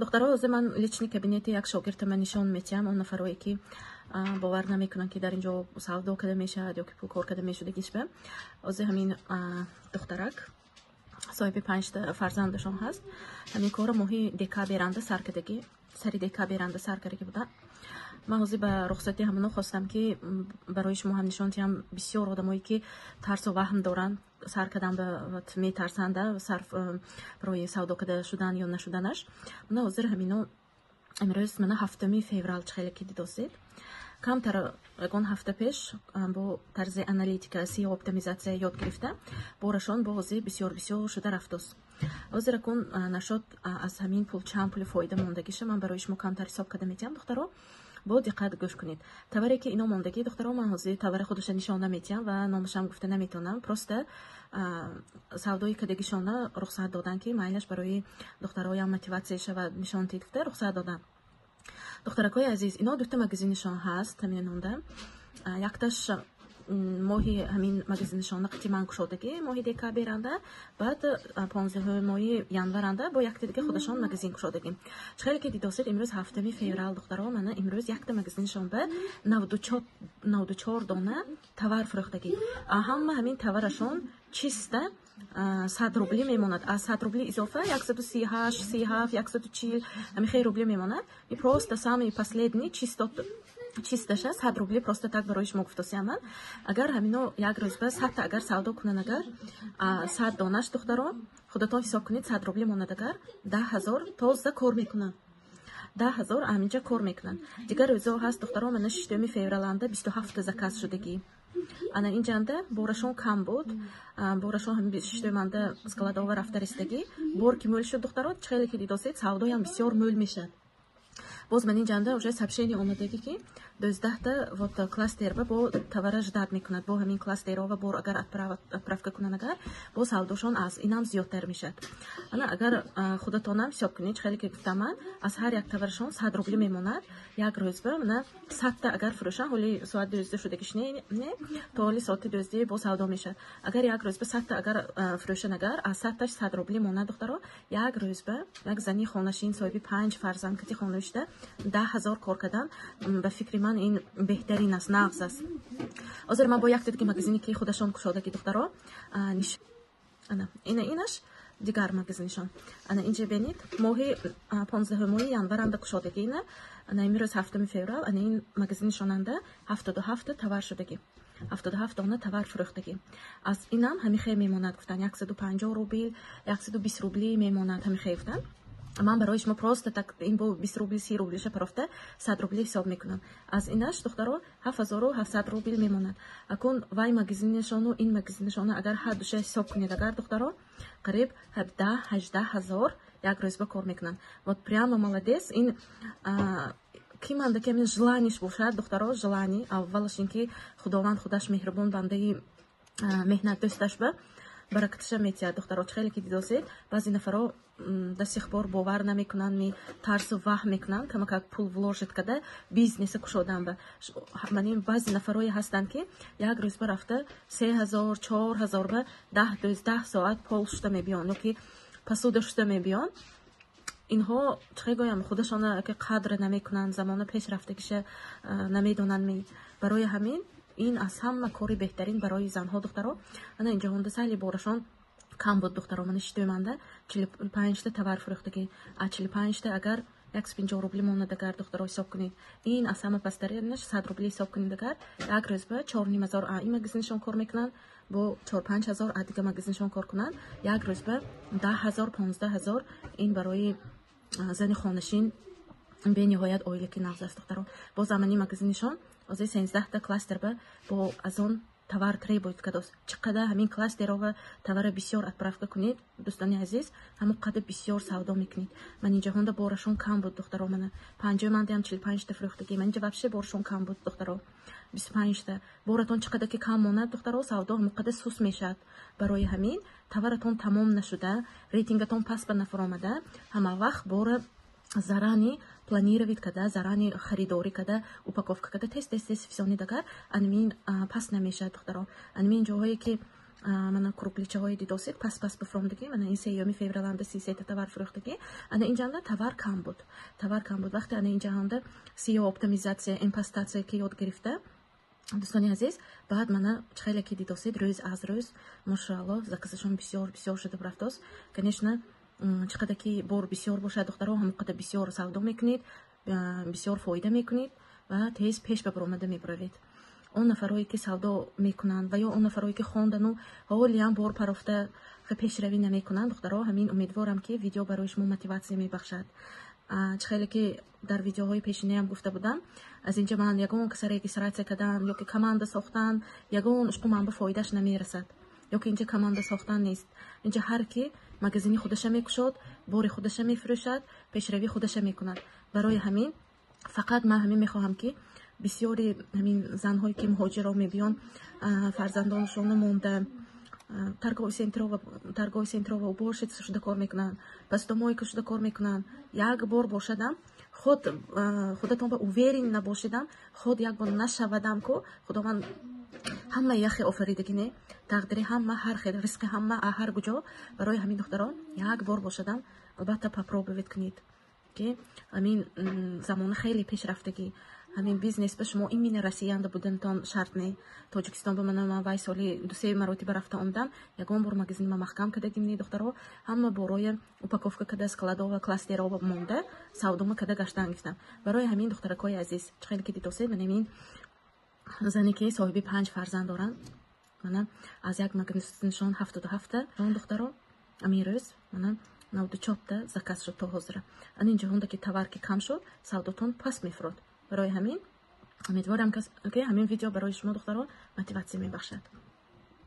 دخترها از من لچنی کابینت یک شاگرد من نشان میتیم اون نفرایی که باور نمیکنن که در اینجا سودا کرده میشه یا که پول کار کرده میشه دیگه به از همین دخترک صاحب 5 فرزندشون هست. همین کار ماهی دکابرنده سر کردگی سری دکابرنده سر کرده بوده. من حاضر به رخصتی همونو خواستم که برای شما هم نشون دهم بسیار آدمایی که ترس و وهم دارن سر کردن به میترسنده صرف برای سودا کرده شدن یا نشدنش. من حاضر همینو امروز من 7 فوریه خیلی که دیدید کمتر اون هفته پیش با طرز آنالیتیکا سی اپتیمیزاسیون یاد گرفته بارشان با حاضر بسیار شده رفتست. حاضر کن نشد از همین پول چند پول فایده موندگیشه من برایش کمتر حساب کرده میتیم. دخترها با دقت گوش کنید. تبری که اینا موندگی دخترها من حاضر تبر خودش نشون نمیتیم و نامشم گفته نمیتونم. پروسته سودایی کدگیشون رخصت دادن که مایلش برای دخترای هم موتیواسیون و نشون گرفته رخصت دادن. دخترکای عزیز اینا دوتا مگزینشون هست همین نونده. یکتاش ماهی همین مگزینشون نقطی من کشادگی ماهی دکابرنده بعد 15 ماهی ینورنده با یک دیگه خودشون مگزین کشادگی. خیلی که دیدید امروز 7 فوریه دخترها من امروز یک تا مگزینشون به 94 دانه تور فروختگی. همین تورشون چیسته 100 روبلی میماند. از 100 روبلی اضافه 138 37 140 همین خیلی روبلی میماند. این просто самый последний чисташ 100 روبلی просто так برایش گفتم من. اگر همینو یک روز بس حتی اگر سودا کنن اگر 100 دانش دخترها خودتون حساب کنید 100 روبلی ماند اگر 10000 تازه کار میکنن. 10000 همینجا کار میکنن. دیگر روزا هست دخترها من 6 فوریه 27 زکات شدگی. انا این جنده بورشون کم بود. بورشون هم 26 منده складова رفته رسیدگی. بور که مول شد دخترها خیلی که دیدید سودای هم بسیار مول میشه. باز من این جنده уже сообщение اومدگی که 12 تا вот кластер با товара ждать میکند. با همین кластерها و بور اگر отправка کنن اگر با سوداشون از اینم زیادتر میشه. انا اگر خودتون هم حساب کنید خیلی که گفتم من از هر یک تورشون 100 روبلی میماند. یک روز به من 100 تا اگر فروشن حالی ساعت 12 شدگیش نه تا حالی ساعت 12 با سودا میشه. اگر یک روز به 100 تا اگر فروشن اگر از 100 تاش 100 روبلی ماند دخترها یک روز به یک زنی خانشین صاحب 5 فرزند که خانوشته 10000 کار کردن به فکر من این بهترین است نغز است. حاضر من با یک دیگه مگزینی که خودشون کشاده که دخترها انا اینش دیگر مگزینشون انا اینجا ببینید ماهی 15 ماهی ینور کشادگی نه انا امروز 7 فوریه انا این مگزینشون انده 77 تور شدگی 77 دانه تور فروختگی. از اینم همین خیلی میموند گفتن 150 روبل 120 روبلی میموند همین خیلی گفتن. من برایش ما просто так این با 20 روبل 30 روبل شپرفته 100 روبل حساب میکنم. از اینش دخترها 7700 روبل میموند. اكون وای مگزینشون و این مگزینشون اگر هر دوش حساب کنید اگر دخترها قریب 17-18 هزار یک روز به کار میکنن. вот прямо молодец. این کی منده که من желаниش باشد دخترها желانی اولش اینکه خداوند خودش مهربان بنده مهنت دوستش به برکتش میتیاد دخترها خیلی که دیدید بعضی نفرها до сих пор باور نمیکنن می ترس و وهم میکنن که ما پول вложить کده بیزنس کشودن به من بعضی نفرایی هستن که یک روز برفته 3000 4000 به 10-12 ساعت پول شده میبیان یا که پسود شده میبیان. اینها چه گویم خودشان که قدر نمیکنن زمان پیش رفته کشه نمیدونن می برای همین این از همه کاری بهترین برای زنها دخترها. انا اینجا هنده سالی بارشان کم بود دخترها من اشتوی منده 45 تا تور فروختگی 45 تا اگر 150 روبلی مونده اگر دخترها حساب کنید این از همه پسترینش 100 روبلی حساب کنید اگر یک روز به 4500 این مگزینشون کار میکنن با 4-5000 دیگه مگزینشون کار کنن یک روز به 10000-15000 این برای زن خانشین به نهایت اویلی که نغز است دخترها. با زمانی مگزینشون از 13 تا کلاستر به با از اون товар требует кадос. چقدر همین کلاستر و товар بسیار отправка کنید دوستان عزیز همون قدر بسیار سودا میکنید. من اینجا هنده بارشون کم بود دخترها من 50 منده هم 45 تا فروختگی من اینجا вообще بارشون کم بود دخترها 25 تا بارتون چقدر که کم ماند دخترها سودا هم قدر سوس میشد. برای همین تورتون تمام نشده рейтингتون پس به نفر آمده همه وقت بار зарани планировать когда зарани خریداری когда упаковка когда тест все не дагар анмин пас намешад духтаро анмин ҷоҳое ки мана кругличаҳои дидосид пас бифромдагӣ мана ин 3 февраланда 33 товар фурӯхтагӣ ана инҷанда товар кам буд вақте ана инҷанда SEO оптимизатсия импостатсия ки ёд гирифта дӯстони азиз баъд мана хеле ки дидосид рӯз аз рӯз машоалло заказашон бисёр шуда рафтост конечно чӣ қадар ки бор бисёр бошад духтаро ҳамон қадар бисёр савдо мекунед бисёр фоида мекунед ва тез пеш ба баромада мебаравед он нафарое ки савдо мекунанд ва ё он нафарое ки хондану ҳолиам бор парофта пешравӣ намекунанд духтаро ҳамин умедворам ки видео барои шумо мотиватсия мебахшад хеле ки дар видеоҳои пешинаям гуфта будам аз инҷа ман ягон каса регистратсия кардам ё ки команда сохтан ягон ушқу манба фоидаш намерасад ё ки инҷа команда сохтан нест инҷа ҳар ки магазини худаша мекушод бори худаша мефурӯшад пешравӣ худаша мекунад барои ҳамин фақат ман ҳамин мехоҳам ки бисёри ҳамин занҳое ки муҳоҷиро мебиён фарзандонашон монда торгови центрова уборщица шуда кор мекунанд посудомойка шуда кор мекунанд як бор бошадам худатон ба уверен набошидам худ як бор нашавадам ку худованд ҳама яхе офаридагӣ не тақдири ҳама ҳар хел ризқи ҳама ҳар куҷо барои ҳамин духтарон як бор бошадам албатта попробовать кунед ки ҳамин замона хеле пешрафтагӣ ҳамин бизнес ба шумо именно расияанда буданатон шарт не тоҷикистон ба ман вай соли 2-3 маротиба рафта омдам ягон бор магазини ма маҳкам кардагим не духтаро ҳама борое упаковка када складова кластерова монда савдома када гаштан гифтам барои ҳамин духтаракои азиз хеле ки дидосед ман ҳамин зане ки соҳиби 5 фарзанд доранд мана аз як магазиншон 77 он духтаро амин рӯз мана 94 заказ шуд то ҳозира анин ҷаҳонда ки товар ки кам шуд савдотон паст мефурод барои ҳамин умедворам ки ҳамин видео барои шумо духтаро мотиватсия мебахшад